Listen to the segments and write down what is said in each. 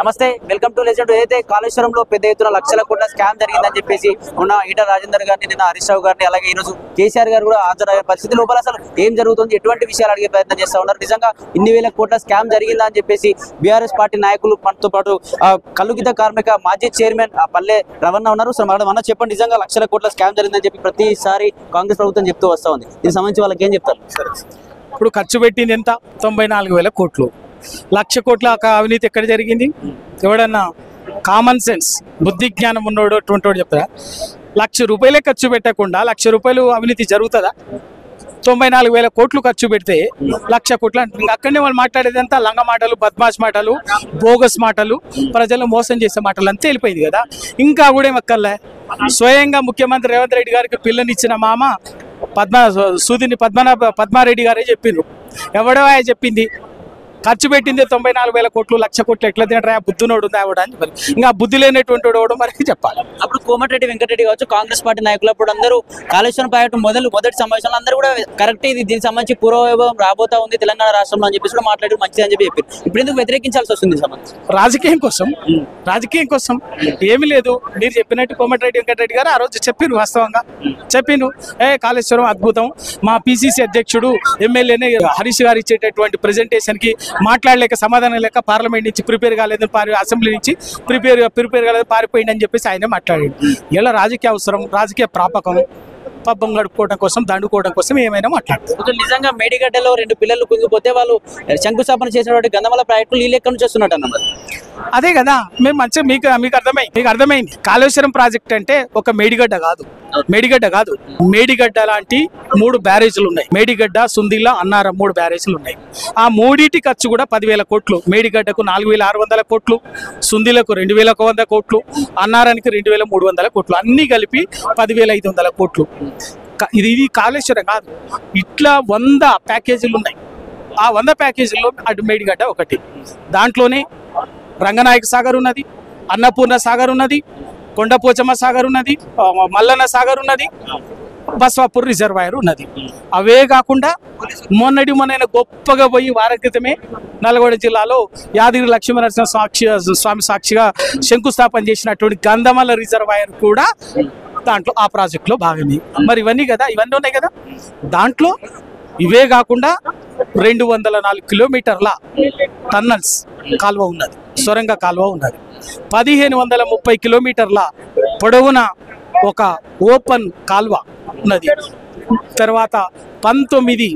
నమస్తే, welcome to legend. ఏదైతే కాళేశ్వరంలో పెద్ద ఎత్తున లక్షల కోట్ల స్కామ్ జరిగిందని చెప్పేసి ఉన్న ఈటల రాజేందర్ గారిని, నిన్న హరీష్ రావు గారిని, అలాగే ఈరోజు కేసీఆర్ గారు కూడా హాజరయ్యే పరిస్థితి లోపల అసలు ఏం జరుగుతుంది, ఎటువంటి విషయాలు అడిగే ప్రయత్నం చేస్తూ ఉన్నారు. నిజంగా ఇన్ని వేల కోట్ల స్కామ్ జరిగిందా అని చెప్పేసి బీఆర్ఎస్ పార్టీ నాయకులు మనతో పాటు కల్లుగీత కార్మిక మాజీ చైర్మన్ పల్లె రవణ ఉన్నారు. సో మనం చెప్పండి, నిజంగా లక్షల కోట్ల స్కామ్ జరిగిందని చెప్పి ప్రతిసారి కాంగ్రెస్ ప్రభుత్వం చెప్తూ వస్తూ ఉంది. దీనికి సంబంధించి వాళ్ళకి ఏం చెప్తారు? ఇప్పుడు ఖర్చు పెట్టింది ఎంత? 94,000 కోట్లు. 1,00,000 కోట్ల అవినీతి ఎక్కడ జరిగింది? ఎవడన్నా కామన్ సెన్స్ బుద్ధి జ్ఞానం ఉన్నోడు అటువంటి వాడు చెప్తారా? 1,00,000 రూపాయలే ఖర్చు పెట్టకుండా 1,00,000 రూపాయలు అవినీతి జరుగుతుందా? 94,000 కోట్లు ఖర్చు పెడితే 1,00,000 కోట్లు అంటే అక్కడనే వాళ్ళు మాట్లాడేదంతా లంగ మాటలు, బద్మాష్ మాటలు, బోగస్ మాటలు, ప్రజలు మోసం చేసే మాటలు అంతే వెళ్ళిపోయింది కదా. ఇంకా కూడా ఏమక్కర్లే. స్వయంగా ముఖ్యమంత్రి రేవంత్ రెడ్డి గారికి పిల్లనిచ్చిన మామ పద్మారెడ్డి గారే చెప్పిండ్రు. ఎవడో చెప్పింది ఖర్చు పెట్టింది 94,000 కోట్లు, 1,00,000 కోట్లు ఎట్లా తింటారా? బుద్ధునోడు ఉంది ఆవిడ అని. ఇంకా బుద్ధి లేనటువంటి వాడు మరి చెప్పాలి. అప్పుడు కోమటిరెడ్డి వెంకటరెడ్డి కావచ్చు, కాంగ్రెస్ పార్టీ నాయకులు అప్పుడు అందరూ కాళేశ్వరం ప్రాజెక్టు మొదటి సమావేశంలో అందరూ కూడా కరెక్ట్, ఇది దీనికి సంబంధించి పూర్వవైభవం రాబోతా ఉంది తెలంగాణ రాష్ట్రంలో అని చెప్పేసి కూడా మాట్లాడి మంచిదని చెప్పి చెప్పారు. ఇప్పుడు ఎందుకు వ్యతిరేకించాల్సి వస్తుంది? రాజకీయం కోసం ఏమీ లేదు. మీరు చెప్పినట్టు కోమటిరెడ్డి వెంకటరెడ్డి గారు ఆ రోజు చెప్పిండ్రు, వాస్తవంగా చెప్పిండ్రు. కాళేశ్వరం అద్భుతం. మా పిసిసి అధ్యక్షుడు ఎమ్మెల్యేనే హరీష్ గారు ఇచ్చేటటువంటి ప్రెజెంటేషన్ కి మాట్లాడలేక, సమాధానం లేక పార్లమెంట్ నుంచి ప్రిపేర్ కాలేదు, అసెంబ్లీ నుంచి ప్రిపేర్ కాలేదు, పారిపోయింది అని చెప్పేసి ఆయనే మాట్లాడాడు. ఇలా రాజకీయ అవసరం, రాజకీయ ప్రాపకం, పబ్బం గడుపుకోవడం కోసం, దండుకోవడం కోసం ఏమైనా మాట్లాడుతారు. నిజంగా మేడిగడ్డలో 2 పిల్లలు కుంగిపోతే వాళ్ళు శంకుస్థాపన చేసినటువంటి గంధమల ప్రాజెక్టులు ఈ లెక్క నుంచి వస్తున్నట్టు అన్నారు. అదే కదా మేము మంచిగా మీకు అర్థమైంది. కాళేశ్వరం ప్రాజెక్ట్ అంటే ఒక మేడిగడ్డ కాదు. మేడిగడ్డ లాంటి 3 బ్యారేజ్లు ఉన్నాయి. మేడిగడ్డ, సుందిల్ల, అన్నారం 3 బ్యారేజ్లు ఉన్నాయి. ఆ మూడిటి ఖర్చు కూడా 10,000 కోట్లు. మేడిగడ్డకు 4,600 కోట్లు, సుందిలకు 2,100 కోట్లు, అన్నారానికి 2,300 కోట్లు, అన్ని కలిపి 10,500 కోట్లు. ఇది కాళేశ్వరం కాదు. ఇట్లా 100 ప్యాకేజీలు ఉన్నాయి. ఆ 100 ప్యాకేజీల్లో అటు మేడిగడ్డ ఒకటి. దాంట్లోనే రంగనాయక సాగర్ ఉన్నది, అన్నపూర్ణ సాగర్ ఉన్నది, కొండపోచమ్మ సాగర్ ఉన్నది, మల్లన్న సాగర్ ఉన్నది, బస్వాపూర్ రిజర్వాయర్ ఉన్నది. అవే కాకుండా మొన్న గొప్పగా పోయి వారం క్రితమే నల్గొండ జిల్లాలో యాదగిరి లక్ష్మీనరసింహ స్వామి సాక్షిగా శంకుస్థాపన చేసినటువంటి గంధమల రిజర్వాయర్ కూడా దాంట్లో ఆ ప్రాజెక్టులో భాగమే. మరి ఇవన్నీ ఉన్నాయి కదా. దాంట్లో ఇవే కాకుండా 204 కిలోమీటర్ల టన్నల్స్ కాలువ ఉన్నది, సొరంగ కాలువ ఉన్నది. 1,530 కిలోమీటర్ల పొడవున ఒక ఓపెన్ కాలువ ఉన్నది. తర్వాత 19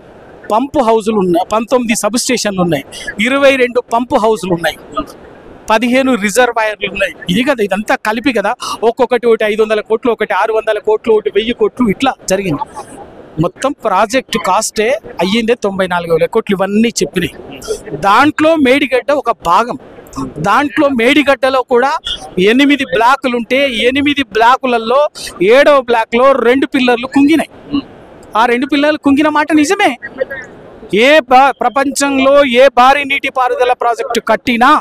పంపు హౌజులు ఉన్నాయి, 19 సబ్ స్టేషన్లు ఉన్నాయి, 22 పంపు హౌజులు ఉన్నాయి, 15 రిజర్వాయర్లు ఉన్నాయి. ఇది కదా, ఇదంతా కలిపి కదా. ఒక్కొక్కటి 500 కోట్లు, ఒకటి 600 కోట్లు, ఒకటి 1000 కోట్లు, ఇట్లా జరిగింది. మొత్తం ప్రాజెక్టు కాస్టే అయ్యిందే 94,000 కోట్లు. ఇవన్నీ చెప్పినాయి. దాంట్లో మేడిగడ్డ ఒక భాగం. దాంట్లో మేడిగడ్డలో కూడా 8 బ్లాకులు ఉంటే 8 బ్లాకులలో 7వ బ్లాక్లో 2 పిల్లర్లు కుంగినాయి. ఆ 2 పిల్లర్లు కుంగిన మాట నిజమే. ప్రపంచంలో ఏ భారీ నీటిపారుదల ప్రాజెక్టు కట్టినా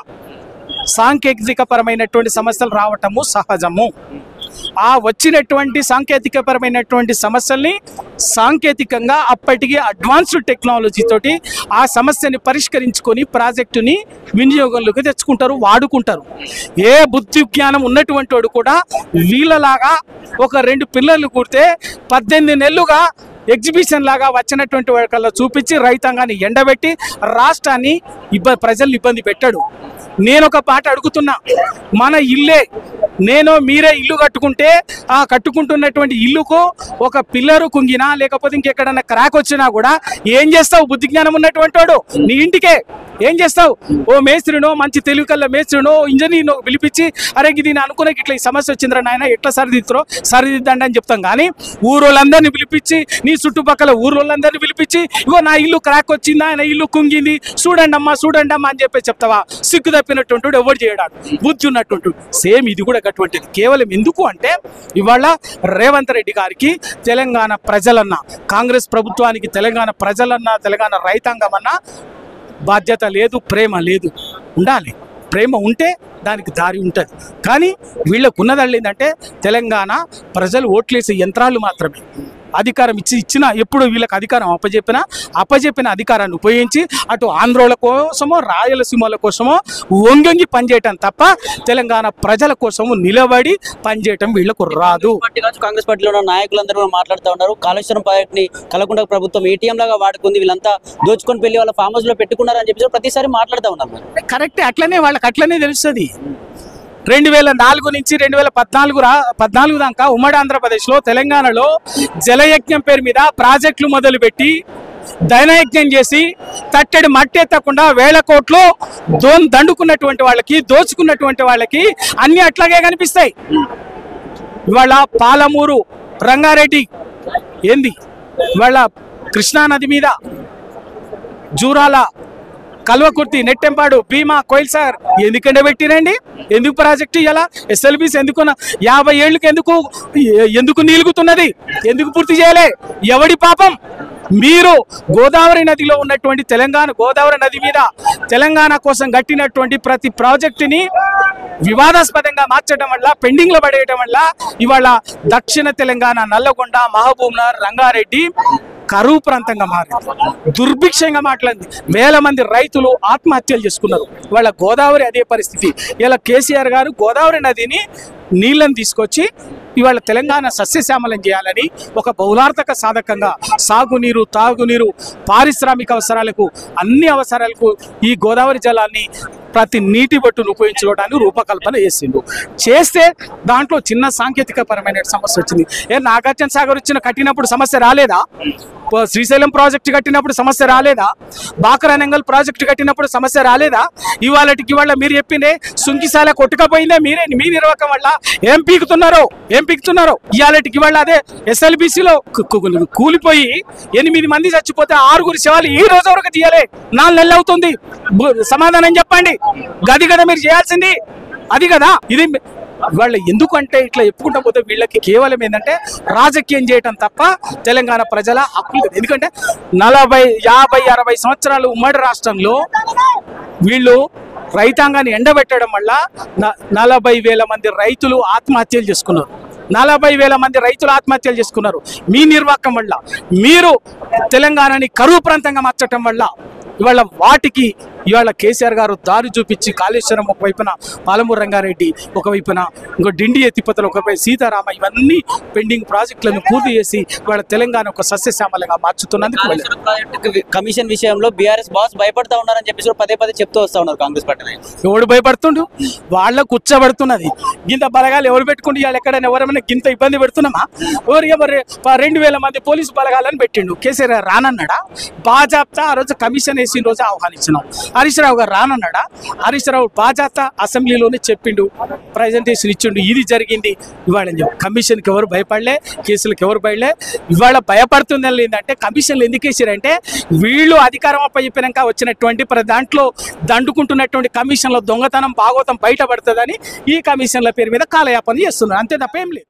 సాంకేతికపరమైనటువంటి సమస్యలు రావటము సహజము. ఆ వచ్చినటువంటి సాంకేతికపరమైనటువంటి సమస్యల్ని సాంకేతికంగా అప్పటికి అడ్వాన్స్డ్ టెక్నాలజీ తోటి ఆ సమస్యని పరిష్కరించుకొని ప్రాజెక్టుని వినియోగంలోకి తెచ్చుకుంటారు, వాడుకుంటారు. ఏ బుద్ధి జ్ఞానం ఉన్నటువంటి వాడు కూడా వీళ్ళలాగా ఒక 2 పిల్లర్లు కూడితే 18 నెలలుగా ఎగ్జిబిషన్ లాగా వచ్చినటువంటి వాళ్ళకల్లా చూపించి రైతాంగాన్ని ఎండబెట్టి రాష్ట్రాన్ని ప్రజల్ని ఇబ్బంది పెట్టాడు. నేను ఒక పాట అడుగుతున్నా, మన ఇల్లే మీరే ఇల్లు కట్టుకుంటే ఆ కట్టుకుంటున్నటువంటి ఇల్లుకు ఒక పిల్లరు కుంగినా లేకపోతే ఇంకెక్కడన్నా క్రాక్ వచ్చినా కూడా ఏం చేస్తావు? బుద్ధి జ్ఞానం ఉన్నటువంటి వాడు నీ ఇంటికే ఏం చేస్తావు? ఓ మేస్త్రినో, మంచి తెలుగుకల్ల మేస్త్రినో, ఇంజనీర్నో పిలిపించి, అరే ఇది నేను అనుకునే ఇట్లా ఈ సమస్య వచ్చిందిరా నాయన, ఎట్లా సరిదిద్దండి అని చెప్తాం. కానీ ఊరోళ్ళందరినీ పిలిపించి, నీ చుట్టుపక్కల ఊరోళ్ళందరినీ పిలిపించి, ఇగో నా ఇల్లు క్రాక్ వచ్చిందా, నా ఇల్లు కుంగింది, చూడండి అమ్మా అని చెప్పి చెప్తావా? సిగ్గు తప్పినట్టు ఎవరు చేయడాడు, బుద్ధి ఉన్నట్టు. సేమ్ ఇది కూడా అటువంటిది. కేవలం ఎందుకు అంటే ఇవాళ రేవంత్ రెడ్డి గారికి తెలంగాణ ప్రజలన్న, కాంగ్రెస్ ప్రభుత్వానికి తెలంగాణ ప్రజలన్నా, తెలంగాణ రైతాంగం అన్నా బాధ్యత లేదు, ప్రేమ లేదు. ఉండాలి, ప్రేమ ఉంటే దానికి దారి ఉంటుంది. కానీ వీళ్ళకు ఉన్నదళ్ళు ఏంటంటే తెలంగాణ ప్రజలు ఓట్లేసే యంత్రాలు మాత్రమే. అధికారం ఇచ్చిన ఎప్పుడు వీళ్ళకి అధికారం అప్పజెప్పిన అధికారాన్ని ఉపయోగించి అటు ఆంధ్రోల కోసమో రాయలసీమల కోసమో వంగి పనిచేయటం తప్ప తెలంగాణ ప్రజల కోసము నిలబడి పనిచేయటం వీళ్ళకు రాదు. కాంగ్రెస్ పార్టీలో ఉన్న నాయకులందరూ మాట్లాడుతూ ఉన్నారు. కాళేశ్వరం ప్రాజెక్ట్ ని కలకుండ ప్రభుత్వం ఏటీఎం లాగా వాడుకుంది, వీళ్ళంతా దోచుకొని పెళ్లి వాళ్ళ ఫామ్ హౌస్ లో పెట్టుకున్నారని చెప్పి ప్రతిసారి మాట్లాడుతూ ఉన్నారు. కరెక్ట్, వాళ్ళకి అట్లనే తెలుస్తుంది. 2004 నుంచి 2014 దాకా ఉమ్మడి ఆంధ్రప్రదేశ్లో తెలంగాణలో జలయజ్ఞం పేరు మీద ప్రాజెక్టులు మొదలుపెట్టి దైనయజ్ఞం చేసి తట్టెడు మట్టి ఎత్తకుండా వేల కోట్లు దండుకున్నటువంటి వాళ్ళకి, దోచుకున్నటువంటి వాళ్ళకి అన్ని అట్లాగే కనిపిస్తాయి. ఇవాళ పాలమూరు రంగారెడ్డి ఏంది, ఇవాళ కృష్ణానది మీద జూరాల, కల్వకుర్తి, నెట్టెంపాడు, భీమా, కోయిల్సాగర్ ఎందుకంటే పెట్టిరండి? ఎందుకు ప్రాజెక్టు ఇలా ఎస్ఎల్బీస్ ఎందుకు 50 ఏళ్ళకి ఎందుకు నీలుగుతున్నది? ఎందుకు పూర్తి చేయలే? ఎవడి పాపం? మీరు గోదావరి నదిలో ఉన్నటువంటి గోదావరి నది మీద తెలంగాణ కోసం కట్టినటువంటి ప్రతి ప్రాజెక్టుని వివాదాస్పదంగా మార్చడం వల్ల, పెండింగ్ లో పడేయడం వల్ల ఇవాళ దక్షిణ తెలంగాణ నల్లగొండ, మహబూబ్నగర్, రంగారెడ్డి కరువు ప్రాంతంగా మారింది, దుర్భిక్షంగా మాట్లాడింది. వేల మంది రైతులు ఆత్మహత్యలు చేసుకున్నారు. వాళ్ళ గోదావరి అదే పరిస్థితి. ఇలా కేసీఆర్ గారు గోదావరి నదిని నీళ్ళని తీసుకొచ్చి ఇవాళ తెలంగాణ సస్యశ్యామలం చేయాలని ఒక బహుళార్థక సాధకంగా సాగునీరు, తాగునీరు, పారిశ్రామిక అవసరాలకు, అన్ని అవసరాలకు ఈ గోదావరి జలాన్ని ప్రతి నీటి బొట్టును ఉపయోగించుకోవడానికి రూపకల్పన చేస్తే దాంట్లో చిన్న సాంకేతిక పరమైన సమస్య వచ్చింది. నాగార్జున సాగర్ కట్టినప్పుడు సమస్య రాలేదా? శ్రీశైలం ప్రాజెక్టు కట్టినప్పుడు సమస్య రాలేదా? బాక్రానంగల్ ప్రాజెక్టు కట్టినప్పుడు సమస్య రాలేదా? ఇవాళ మీరు చెప్పిందే సుంకిసాల కొట్టుకపోయిందే మీ నిర్వాహకం వల్ల. ఏం పీకుతున్నారో ఇవాళ అదే ఎస్ఎల్బిసిలో కూలిపోయి 8 మంది చచ్చిపోతే 6 శవాలు ఈ రోజు వరకు తీయలే. 4 నెలలు అవుతుంది. సమాధానం చెప్పండి. గది కదా మీరు చేయాల్సింది, అది కదా. ఇది వాళ్ళు ఎందుకంటే ఇట్లా చెప్పుకుంటా పోతే వీళ్ళకి కేవలం ఏంటంటే రాజకీయం చేయటం తప్ప తెలంగాణ ప్రజల హక్కులు. ఎందుకంటే 40, 50, 60 సంవత్సరాలు ఉమ్మడి రాష్ట్రంలో వీళ్ళు రైతాంగాన్ని ఎండబెట్టడం వల్ల 40,000 మంది రైతులు ఆత్మహత్యలు చేసుకున్నారు. 40,000 మంది రైతులు ఆత్మహత్యలు చేసుకున్నారు మీ నిర్వాహకం వల్ల. మీరు తెలంగాణని కరువు ప్రాంతంగా మార్చడం వల్ల ఇవాళ కేసీఆర్ గారు దారి చూపించి కాళేశ్వరం ఒకవైపున, పాలమూరు రంగారెడ్డి ఒకవైపున, ఇంకో డిండి ఎత్తిపోతలు ఒకవైపు, సీతారామ, ఇవన్నీ పెండింగ్ ప్రాజెక్టులను పూర్తి చేసి ఇవాళ తెలంగాణ ఒక సస్యశ్యామలంగా మార్చుతున్నందుకు కమిషన్ విషయంలో బీఆర్ఎస్ బాస్ భయపడతా ఉన్నారని చెప్పేసి పదే చెప్తూ వస్తా ఉన్నారు కాంగ్రెస్ పార్టీ. ఎవడు భయపడుతుండు? వాళ్ళకు కూర్చోబడుతున్నది. గింత బలగాలు ఎవరు పెట్టుకుంటే ఇవాళ ఎక్కడైనా ఎవరైనా గింత ఇబ్బంది పెడుతున్నామా? 2,000 మంది పోలీసు బలగాలను పెట్టిండు. కేసీఆర్ గారు రానన్నాడా? బాజాప్తా ఆ రోజు కమిషన్ వేసిన రోజు ఆహ్వానించినాం. హరీష్ రావు గారు రానన్నాడా? హరీష్ రావు బాజాప్తా అసెంబ్లీలోనే చెప్పిండు, ప్రజెంటేషన్ ఇచ్చిండు, ఇది జరిగింది. ఇవాళ కమిషన్కి ఎవరు భయపడలే, కేసులకు ఎవరు భయలే. ఇవాళ భయపడుతుంది ఏంటంటే కమిషన్లు ఎందుకు వేసారంటే వీళ్ళు అధికారం అప్పచెప్పినాక వచ్చినటువంటి దాంట్లో దండుకుంటున్నటువంటి కమిషన్ల దొంగతనం భాగవతం బయటపడుతుందని ఈ కమిషన్ల పేరు మీద కాలయాపన చేస్తున్నారు. అంతే తప్ప ఏం లేదు.